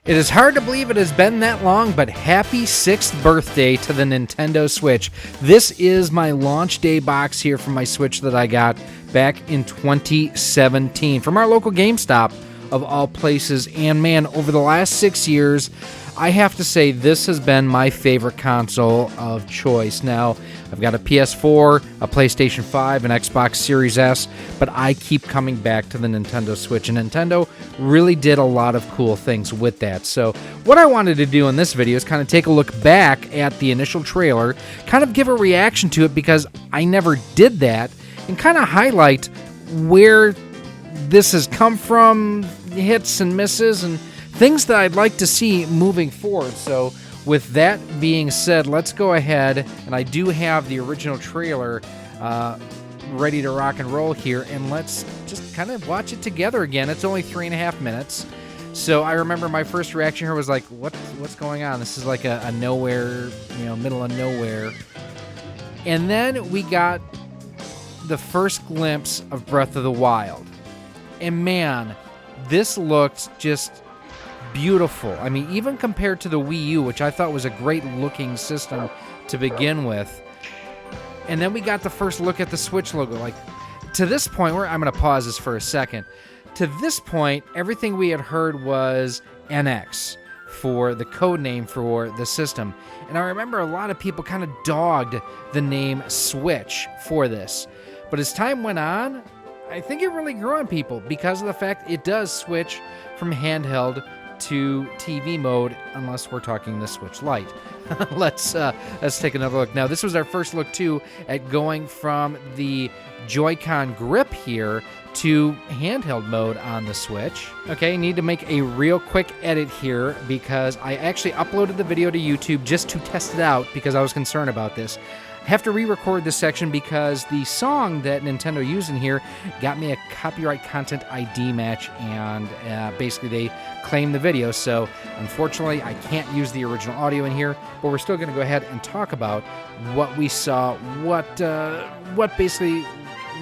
It is hard to believe it has been that long, but happy 6th birthday to the Nintendo Switch. This is my launch day box here from my Switch that I got back in 2017 from our local GameStop of all places. And man, over the last 6 years, I have to say this has been my favorite console of choice. Now, I've got a PS4, a PlayStation 5, an Xbox Series S, but I keep coming back to the Nintendo Switch, and Nintendo really did a lot of cool things with that. So what I wanted to do in this video is kind of take a look back at the initial trailer, kind of give a reaction to it because I never did that, and kind of highlight where this has come from, hits and misses, and things that I'd like to see moving forward. So with that being said, let's go ahead, and I do have the original trailer ready to rock and roll here, and let's just kind of watch it together again. It's only 3.5 minutes. So I remember my first reaction here was like, what's going on? This is like a nowhere, middle of nowhere. And then we got the first glimpse of Breath of the Wild. And man, this looked just beautiful. I mean, even compared to the Wii U, which I thought was a great looking system to begin with. And then we got the first look at the Switch logo. Like, to this point, I'm going to pause this for a second. To this point, everything we had heard was NX for the code name for the system. And I remember a lot of people kind of dogged the name Switch for this. But as time went on, I think it really grew on people because of the fact it does switch from handheld to TV mode, unless we're talking the Switch Lite. Let's take another look. Now, this was our first look, too, at going from the Joy-Con grip here to handheld mode on the Switch. Okay, need to make a real quick edit here because I actually uploaded the video to YouTube just to test it out because I was concerned about this. I have to re-record this section because the song that Nintendo used in here got me a copyright content ID match, and basically they claimed the video. So unfortunately, I can't use the original audio in here, but we're still going to go ahead and talk about what we saw, what basically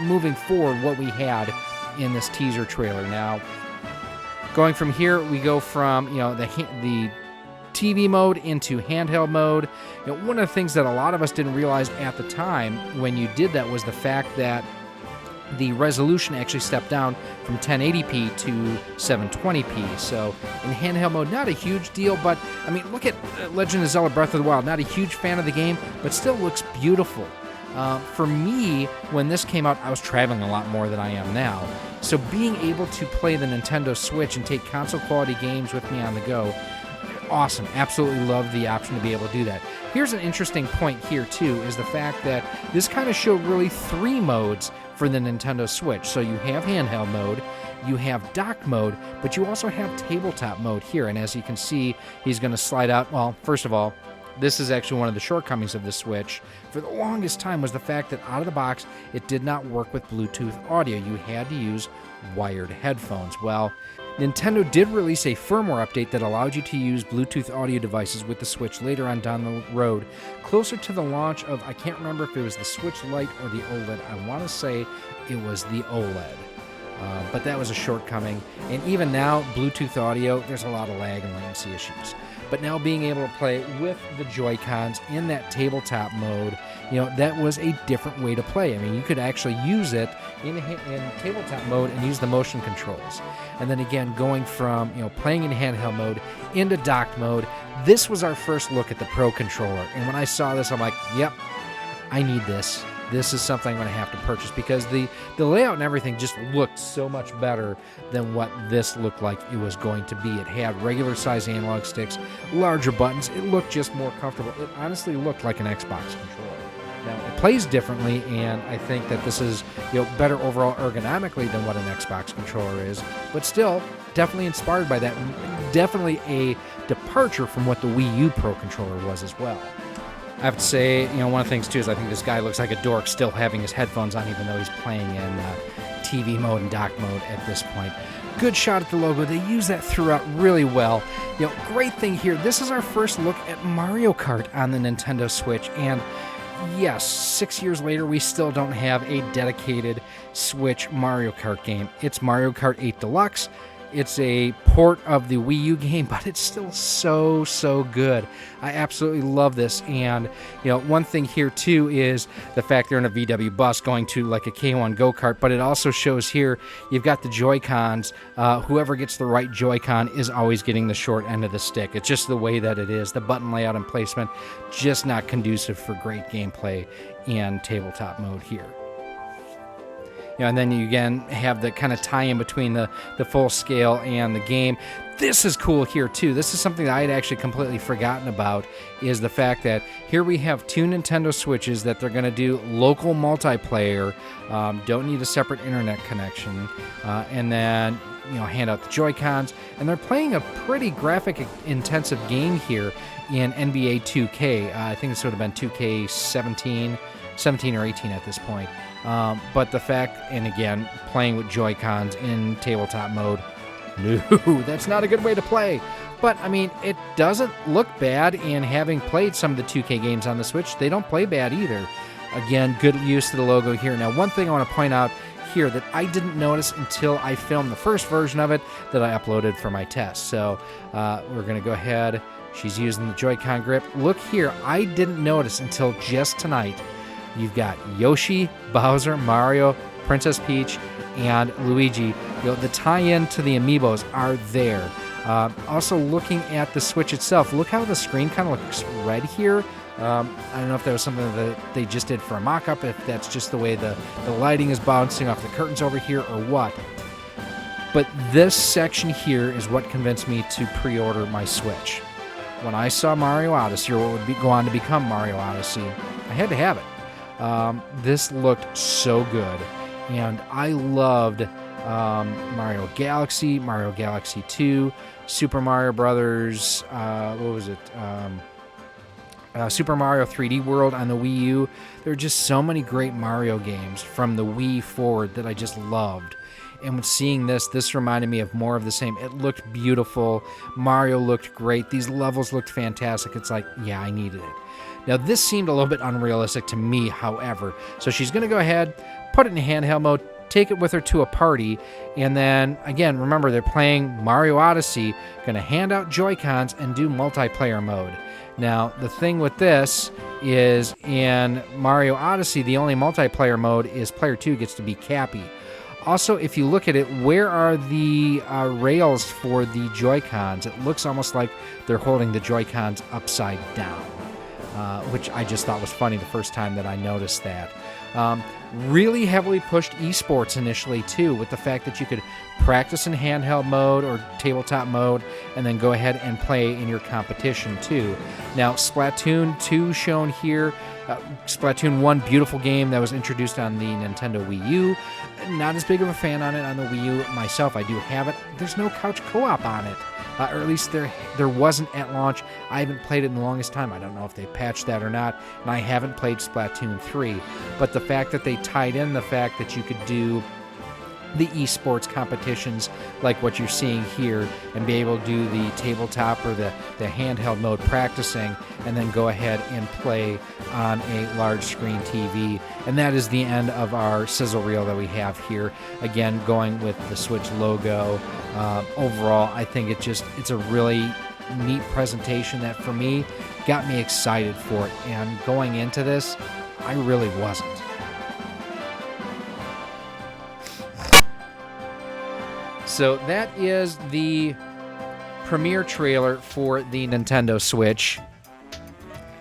moving forward, what we had in this teaser trailer. Now, going from here, we go from the TV mode into handheld mode. One of the things that a lot of us didn't realize at the time when you did that was the fact that the resolution actually stepped down from 1080p to 720p. So in handheld mode, not a huge deal, but I mean, look at Legend of Zelda Breath of the Wild. Not a huge fan of the game, but still looks beautiful. For me, when this came out, I was traveling a lot more than I am now. So being able to play the Nintendo Switch and take console quality games with me on the go, awesome. Absolutely love the option to be able to do that. Here's an interesting point here, too, is the fact that this kind of showed really 3 modes for the Nintendo Switch. So you have handheld mode, you have dock mode, but you also have tabletop mode here. And as you can see, he's going to slide out. Well, first of all, this is actually one of the shortcomings of the Switch. For the longest time was the fact that out of the box, it did not work with Bluetooth audio. You had to use wired headphones. Well, Nintendo did release a firmware update that allowed you to use Bluetooth audio devices with the Switch later on down the road, closer to the launch of, I can't remember if it was the Switch Lite or the OLED. I want to say it was the OLED. But that was a shortcoming. And even now, Bluetooth audio, there's a lot of lag and latency issues. But now being able to play with the Joy-Cons in that tabletop mode, that was a different way to play. I mean, you could actually use it in tabletop mode and use the motion controls. And then again, going from, playing in handheld mode into docked mode, this was our first look at the Pro Controller. And when I saw this, I'm like, yep, I need this. This is something I'm going to have to purchase because the layout and everything just looked so much better than what this looked like it was going to be. It had regular size analog sticks, larger buttons. It looked just more comfortable. It honestly looked like an Xbox controller. Now, it plays differently, and I think that this is better overall ergonomically than what an Xbox controller is, but still definitely inspired by that. Definitely a departure from what the Wii U Pro Controller was as well. I have to say, one of the things, too, is I think this guy looks like a dork still having his headphones on, even though he's playing in TV mode and dock mode at this point. Good shot at the logo. They use that throughout really well. Great thing here. This is our first look at Mario Kart on the Nintendo Switch, and yes, 6 years later, we still don't have a dedicated Switch Mario Kart game. It's Mario Kart 8 Deluxe. It's a port of the Wii U game, but it's still so good. I absolutely love this. And, one thing here, too, is the fact they're in a VW bus going to like a K1 go-kart, but it also shows here you've got the Joy-Cons. Whoever gets the right Joy-Con is always getting the short end of the stick. It's just the way that it is. The button layout and placement, just not conducive for great gameplay in tabletop mode here. And then you again have the kind of tie-in between the full scale and the game. This is cool here too. This is something that I had actually completely forgotten about, is the fact that here we have 2 Nintendo Switches that they're going to do local multiplayer, don't need a separate internet connection, and then hand out the Joy-Cons, and they're playing a pretty graphic intensive game here in NBA 2K. I think this would have been 2K17 or 18 at this point. But the fact, and again, playing with Joy-Cons in tabletop mode, no, that's not a good way to play. But, I mean, it doesn't look bad, and having played some of the 2K games on the Switch, they don't play bad either. Again, good use of the logo here. Now, one thing I want to point out here that I didn't notice until I filmed the first version of it that I uploaded for my test. So, we're going to go ahead. She's using the Joy-Con grip. Look here, I didn't notice until just tonight. You've got Yoshi, Bowser, Mario, Princess Peach, and Luigi. The tie-in to the amiibos are there. Also, looking at the Switch itself, look how the screen kind of looks red here. I don't know if that was something that they just did for a mock-up, if that's just the way the lighting is bouncing off the curtains over here or what. But this section here is what convinced me to pre-order my Switch. When I saw Mario Odyssey, or what would go on to become Mario Odyssey, I had to have it. This looked so good, and I loved Mario Galaxy, Mario Galaxy 2, Super Mario Brothers, Super Mario 3D World on the Wii U. There are just so many great Mario games from the Wii forward that I just loved. And seeing this reminded me of more of the same. It looked beautiful. Mario looked great. These levels looked fantastic. It's like, yeah, I needed it. Now, this seemed a little bit unrealistic to me, however. So she's going to go ahead, put it in handheld mode, take it with her to a party, and then, again, remember, they're playing Mario Odyssey, going to hand out Joy-Cons and do multiplayer mode. Now, the thing with this is in Mario Odyssey, the only multiplayer mode is player 2 gets to be Cappy. Also, if you look at it, where are the rails for the Joy-Cons? It looks almost like they're holding the Joy-Cons upside down, which I just thought was funny the first time that I noticed that. Really heavily pushed esports initially, too, with the fact that you could practice in handheld mode or tabletop mode and then go ahead and play in your competition, too. Now, Splatoon 2 shown here. Splatoon 1, beautiful game that was introduced on the Nintendo Wii U. Not as big of a fan on it on the Wii U myself. I do have it. There's no couch co-op on it. Or at least there wasn't at launch. I haven't played it in the longest time. I don't know if they patched that or not. And I haven't played Splatoon 3. But the fact that they tied in the fact that you could do the esports competitions like what you're seeing here and be able to do the tabletop or the handheld mode practicing and then go ahead and play on a large screen TV. And that is the end of our sizzle reel that we have here. Again, going with the Switch logo. Overall, I think it's a really neat presentation that for me got me excited for it. And going into this, I really wasn't. So that is the premiere trailer for the Nintendo Switch.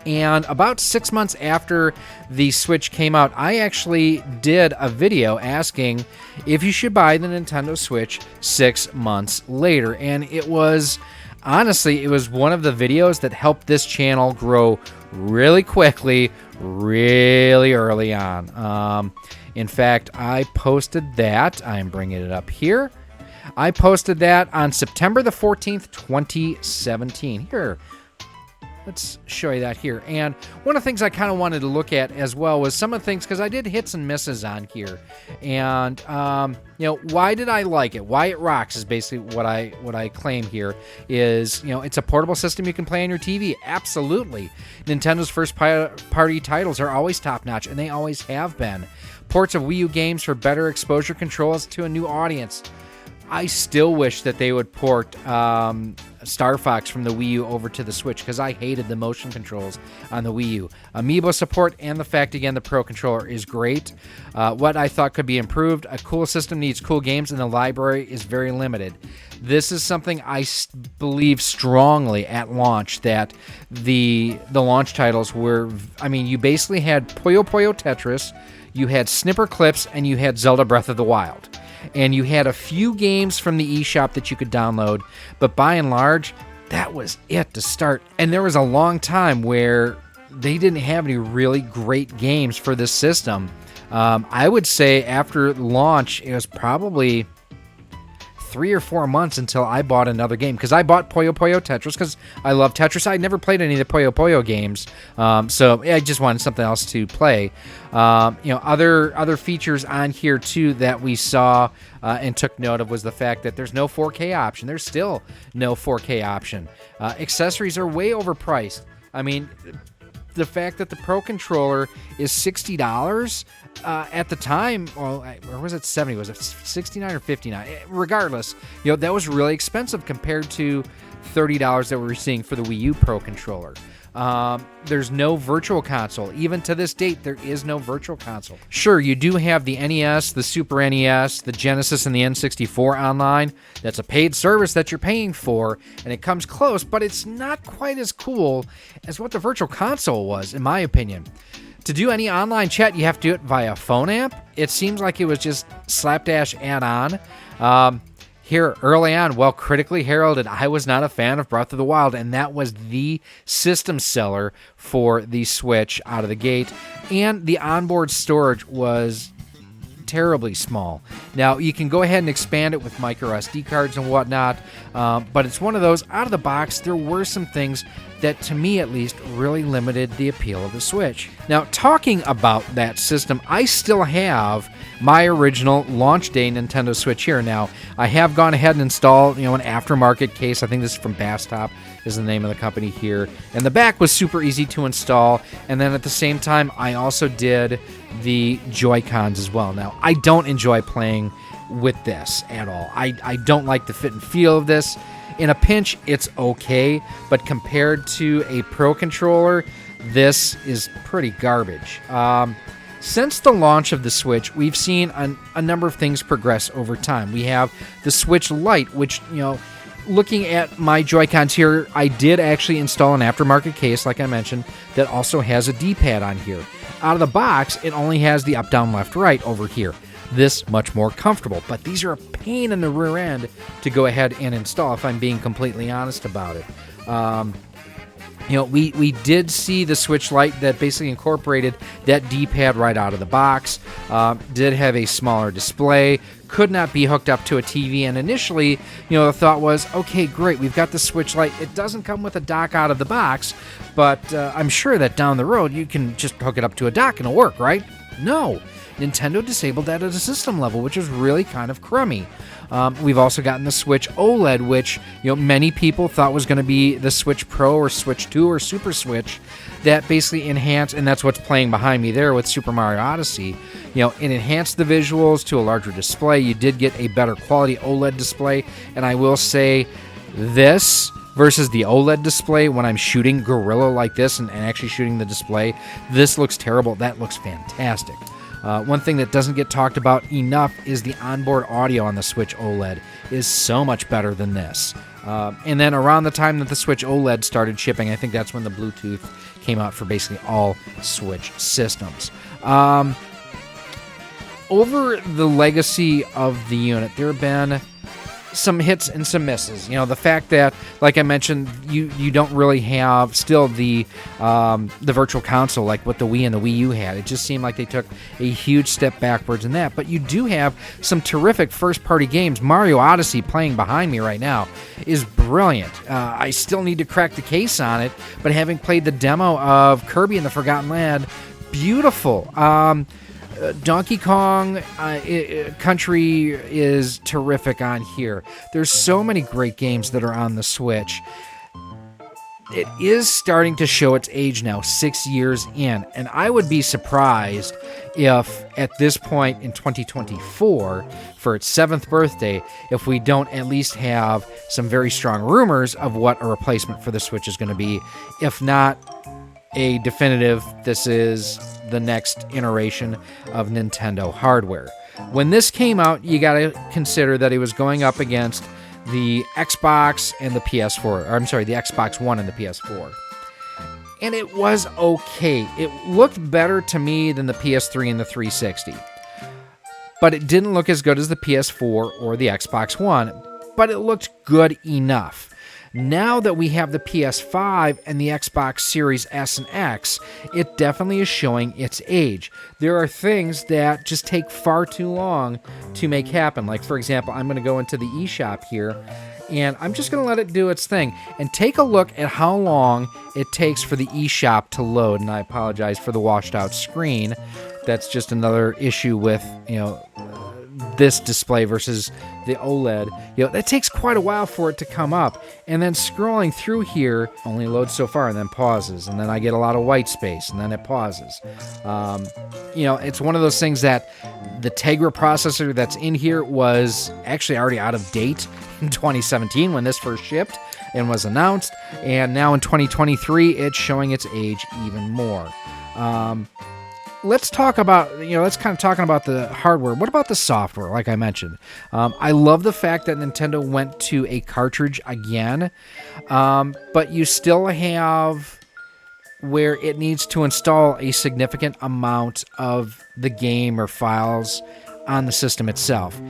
And about 6 months after the Switch came out, I actually did a video asking if you should buy the Nintendo Switch 6 months later. And it was, honestly, it was one of the videos that helped this channel grow really quickly, really early on. In fact, I posted that. I'm bringing it up here. I posted that on September the 14th, 2017. Here, let's show you that here. And one of the things I kind of wanted to look at as well was some of the things, because I did hits and misses on here. And, why did I like it? Why it rocks is basically what I claim here is, it's a portable system you can play on your TV. Absolutely. Nintendo's first-party titles are always top-notch, and they always have been. Ports of Wii U games for better exposure controls to a new audience. I still wish that they would port Star Fox from the Wii U over to the Switch, because I hated the motion controls on the Wii U. Amiibo support and the fact, again, the Pro Controller is great. What I thought could be improved, a cool system needs cool games, and the library is very limited. This is something I believe strongly at launch, that the launch titles were, I mean, you basically had Puyo Puyo Tetris, you had Snipper Clips, and you had Zelda Breath of the Wild. And you had a few games from the eShop that you could download, but by and large, that was it to start. And there was a long time where they didn't have any really great games for this system. I would say after launch, it was probably 3 or 4 months until I bought another game, because I bought Puyo Puyo Tetris because I love Tetris. I never played any of the Puyo Puyo games, so I just wanted something else to play. Other features on here too that we saw and took note of was the fact that there's no 4K option. There's still no 4K option. Accessories are way overpriced. I mean, the fact that the Pro Controller is $60 at the time, or was it 70? Was it 69 or 59? Regardless, that was really expensive compared to $30 that we were seeing for the Wii U Pro Controller. There's no virtual console. Even to this date, there is no virtual console. Sure, you do have the NES, the Super NES, the Genesis, and the N64 online. That's a paid service that you're paying for, and it comes close, but it's not quite as cool as what the virtual console was, in my opinion. To do any online chat, you have to do it via phone app. It seems like it was just slapdash add-on. Here early on, well, critically heralded, I was not a fan of Breath of the Wild, and that was the system seller for the Switch out of the gate. And the onboard storage was terribly small. Now, you can go ahead and expand it with micro SD cards and whatnot, but it's one of those, out of the box, there were some things that, to me at least, really limited the appeal of the Switch. Now, talking about that system, I still have my original launch day Nintendo Switch here. Now, I have gone ahead and installed, an aftermarket case. I think this is from Bastop, is the name of the company here. And the back was super easy to install. And then at the same time, I also did the Joy-Cons as well. Now, I don't enjoy playing with this at all. I don't like the fit and feel of this. In a pinch, it's okay, but compared to a Pro Controller, this is pretty garbage. Since the launch of the Switch, we've seen a number of things progress over time. We have the Switch Lite, which, looking at my Joy-Cons here, I did actually install an aftermarket case, like I mentioned, that also has a D-pad on here. Out of the box, it only has the up, down, left, right over here. This much more comfortable, but these are a pain in the rear end to go ahead and install, if I'm being completely honest about it. We did see the Switch Lite that basically incorporated that D-pad right out of the box. Did have a smaller display, could not be hooked up to a TV, and initially, the thought was, okay, great, we've got the Switch Lite. It doesn't come with a dock out of the box, but I'm sure that down the road you can just hook it up to a dock and it'll work, right? No. Nintendo disabled that at a system level, which is really kind of crummy. We've also gotten the Switch OLED, which many people thought was going to be the Switch Pro or Switch 2 or Super Switch, that basically enhanced, and that's what's playing behind me there with Super Mario Odyssey. It enhanced the visuals to a larger display. You did get a better quality OLED display, and I will say this versus the OLED display, when I'm shooting Gorilla like this and actually shooting the display, this looks terrible. That looks fantastic. One thing that doesn't get talked about enough is the onboard audio on the Switch OLED is so much better than this. And then around the time that the Switch OLED started shipping, I think that's when the Bluetooth came out for basically all Switch systems. Over the legacy of the unit, there have been some hits and some misses. The fact that, like I mentioned, you don't really have still the virtual console like what the Wii and the Wii U had. It just seemed like they took a huge step backwards in that. But you do have some terrific first-party games. Mario Odyssey, playing behind me right now, is brilliant. I still need to crack the case on it, but having played the demo of Kirby and the Forgotten Land, beautiful. Donkey Kong Country is terrific on here. There's so many great games that are on the Switch. it is starting to show its age now, 6 years in. And I would be surprised if at this point in 2024, for its 7th birthday, if we don't at least have some very strong rumors of what a replacement for the Switch is going to be. If not a definitive, this is the next iteration of Nintendo hardware. When this came out, you got to consider that it was going up against the Xbox and the PS4, or I'm sorry, the Xbox One and the PS4. And it was okay. It looked better to me than the PS3 and the 360. But it didn't look as good as the PS4 or the Xbox One, but it looked good enough. Now that we have the PS5 and the Xbox Series S and X, it definitely is showing its age. There are things that just take far too long to make happen. Like, for example, I'm going to go into the eShop here, and I'm just going to let it do its thing. And take a look at how long it takes for the eShop to load. And I apologize for the washed out screen. That's just another issue with, this display versus the OLED. That takes quite a while for it to come up. And then scrolling through here only loads so far and then pauses. And then I get a lot of white space and then it pauses. It's one of those things that the Tegra processor that's in here was actually already out of date in 2017 when this first shipped and was announced. And now in 2023, it's showing its age even more. Let's talk about, let's kind of talking about the hardware. What about the software, like I mentioned? I love the fact that Nintendo went to a cartridge again, but you still have where it needs to install a significant amount of the game or files on the system itself.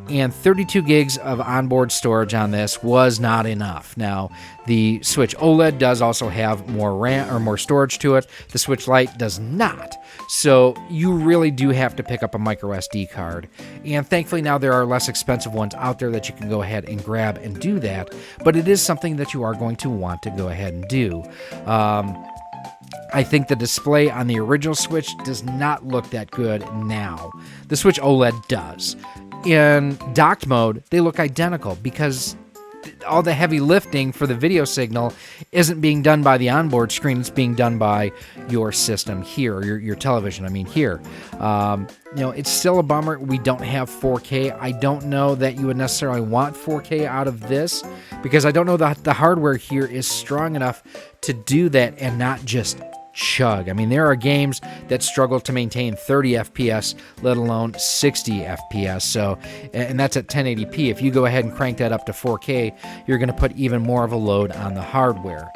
And 32 gigs of onboard storage on this was not enough. Now, the Switch OLED does also have more RAM or more storage to it. The Switch Lite does not. So you really do have to pick up a micro SD card. And thankfully now there are less expensive ones out there that you can go ahead and grab and do that. But it is something that you are going to want to go ahead and do. I think the display on the original Switch does not look that good now. The Switch OLED does. In docked mode, they look identical because all the heavy lifting for the video signal isn't being done by the onboard screen. It's being done by your system here, or your television, here. It's still a bummer we don't have 4K. I don't know that you would necessarily want 4K out of this because I don't know that the hardware here is strong enough to do that and not just chug. There are games that struggle to maintain 30 FPS, let alone 60 FPS. So, and that's at 1080p. If you go ahead and crank that up to 4K, you're going to put even more of a load on the hardware.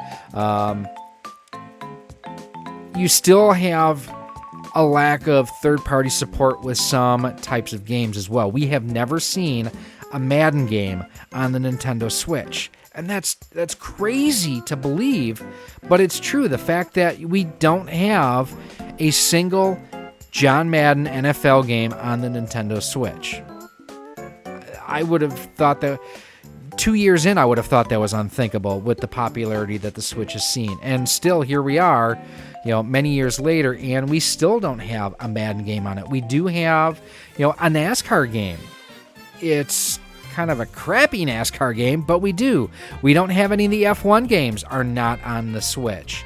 You still have a lack of third-party support with some types of games as well. We have never seen a Madden game on the Nintendo Switch. And that's crazy to believe, but it's true. The fact that we don't have a single John Madden NFL game on the Nintendo Switch. I would have thought that 2 years in, I would have thought that was unthinkable with the popularity that the Switch has seen. And still, here we are, many years later, and we still don't have a Madden game on it. We do have, a NASCAR game. It's kind of a crappy NASCAR game, but we do. We don't have any of the F1 games are not on the Switch.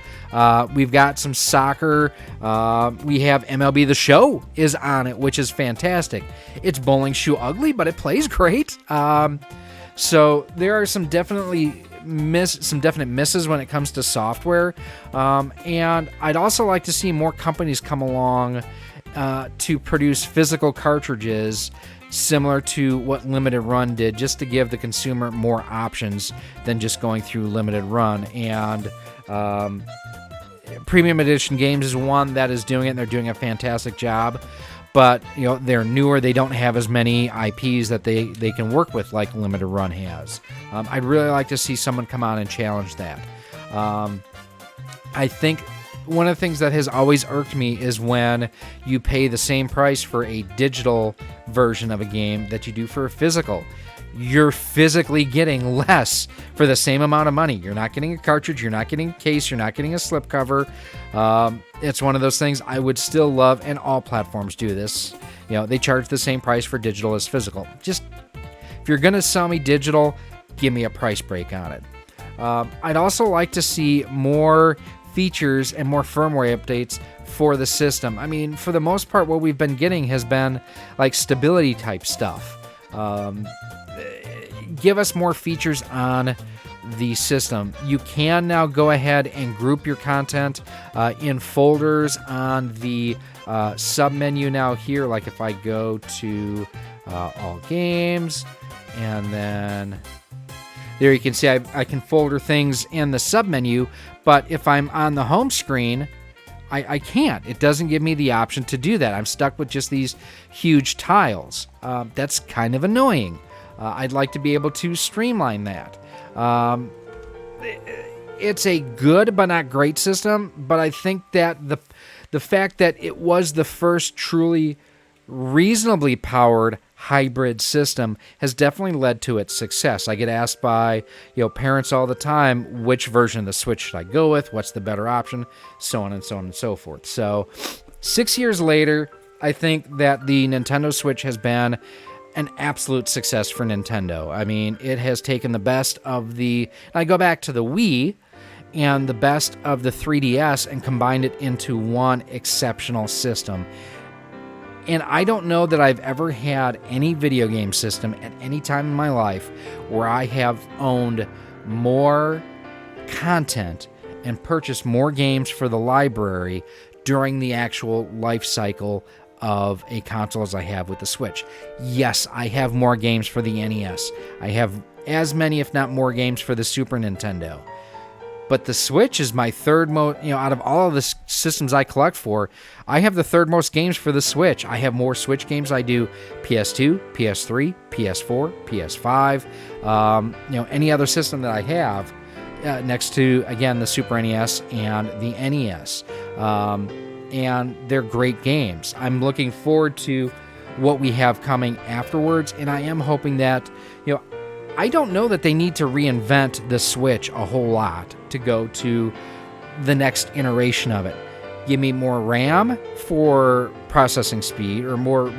We've got some soccer. We have MLB The Show is on it, which is fantastic. It's bowling shoe ugly, but it plays great. So there are some definite misses when it comes to software. And I'd also like to see more companies come along to produce physical cartridges similar to what Limited Run did, just to give the consumer more options than just going through Limited Run. And Premium Edition Games is one that is doing it, and they're doing a fantastic job. But, they're newer. They don't have as many IPs that they can work with like Limited Run has. I'd really like to see someone come on and challenge that. I think one of the things that has always irked me is when you pay the same price for a digital version of a game that you do for a physical. You're physically getting less for the same amount of money. You're not getting a cartridge, you're not getting a case, you're not getting a slipcover. It's one of those things I would still love, and all platforms do this. They charge the same price for digital as physical. Just, if you're going to sell me digital, give me a price break on it. I'd also like to see more features and more firmware updates for the system. I mean, for the most part, what we've been getting has been like stability type stuff. Give us more features on the system. You can now go ahead and group your content in folders on the sub menu now here. Like if I go to all games, and then there you can see I can folder things in the sub menu, but if I'm on the home screen, I can't. It doesn't give me the option to do that. I'm stuck with just these huge tiles. That's kind of annoying. I'd like to be able to streamline that. It's a good but not great system, but I think that the fact that it was the first truly reasonably powered hybrid system has definitely led to its success. I get asked by parents all the time, which version of the Switch should I go with? What's the better option? So on and so on and so forth. So 6 years later, I think that the Nintendo Switch has been an absolute success for Nintendo. I mean, it has taken the best of I go back to the Wii and the best of the 3DS and combined it into one exceptional system. And I don't know that I've ever had any video game system at any time in my life where I have owned more content and purchased more games for the library during the actual life cycle of a console as I have with the Switch. Yes, I have more games for the NES. I have as many, if not more, games for the Super Nintendo. But the Switch is my third most, out of all of the systems I collect for, I have the third most games for the Switch. I have more Switch games. I do PS2, PS3, PS4, PS5, any other system that I have next to, again, the Super NES and the NES. And they're great games. I'm looking forward to what we have coming afterwards, and I am hoping that, I don't know that they need to reinvent the Switch a whole lot to go to the next iteration of it. Give me more RAM for processing speed, or more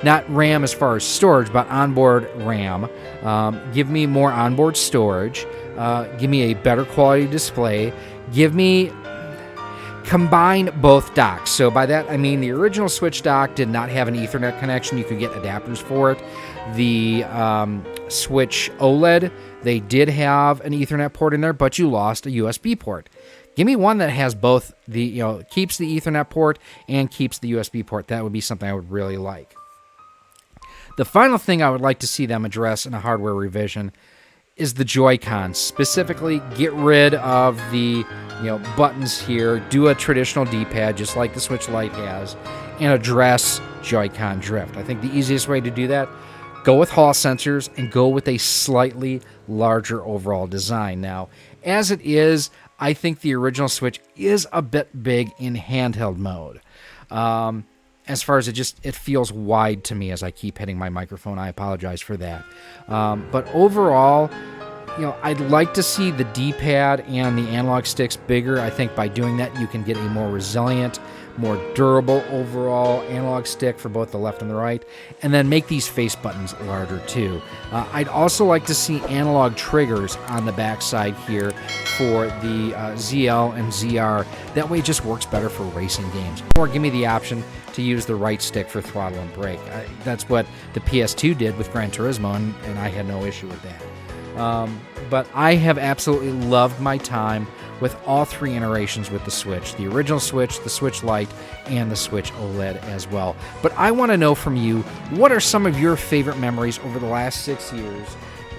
not RAM as far as storage, but onboard RAM. Give me more onboard storage. Give me a better quality display. Combine both docks. So by that, I mean the original Switch dock did not have an Ethernet connection. You could get adapters for it. The Switch OLED, they did have an Ethernet port in there, but you lost a USB port. Give me one that has both keeps the Ethernet port and keeps the USB port. That would be something I would really like. The final thing I would like to see them address in a hardware revision is the Joy-Cons. Specifically, get rid of the buttons here, do a traditional D-pad just like the Switch Lite has, and address Joy-Con drift. I think the easiest way to do that, go with Hall sensors and go with a slightly larger overall design. Now, as it is, I think the original Switch is a bit big in handheld mode. As far as it feels wide to me as I keep hitting my microphone. I apologize for that. But overall, I'd like to see the D-pad and the analog sticks bigger. I think by doing that, you can get a more resilient, more durable overall analog stick for both the left and the right, and then make these face buttons larger too. I'd also like to see analog triggers on the backside here for the ZL and ZR. That way it just works better for racing games. Or give me the option to use the right stick for throttle and brake. That's what the PS2 did with Gran Turismo, and I had no issue with that. But I have absolutely loved my time with all three iterations with the Switch. The original Switch, the Switch Lite, and the Switch OLED as well. But I want to know from you, what are some of your favorite memories over the last 6 years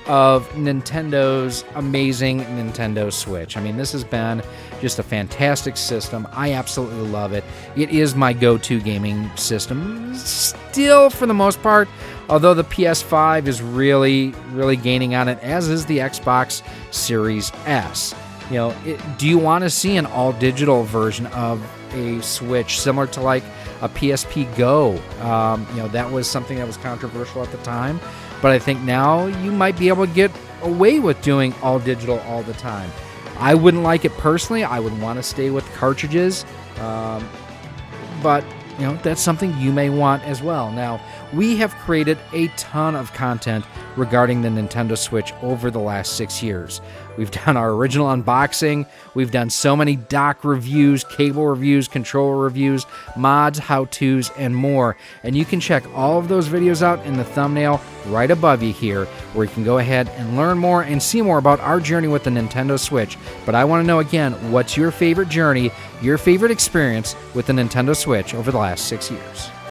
of Nintendo's amazing Nintendo Switch? I mean, this has been just a fantastic system. I absolutely love it. It is my go-to gaming system still for the most part, although the PS5 is really, really gaining on it, as is the Xbox Series S. Do you want to see an all-digital version of a Switch similar to like a PSP Go? That was something that was controversial at the time, but I think now you might be able to get away with doing all-digital all the time. I wouldn't like it personally. I would want to stay with cartridges, but that's something you may want as well. Now, we have created a ton of content regarding the Nintendo Switch over the last 6 years. We've done our original unboxing, we've done so many dock reviews, cable reviews, controller reviews, mods, how-tos, and more. And you can check all of those videos out in the thumbnail right above you here, where you can go ahead and learn more and see more about our journey with the Nintendo Switch. But I want to know again, what's your favorite journey, your favorite experience with the Nintendo Switch over the last 6 years?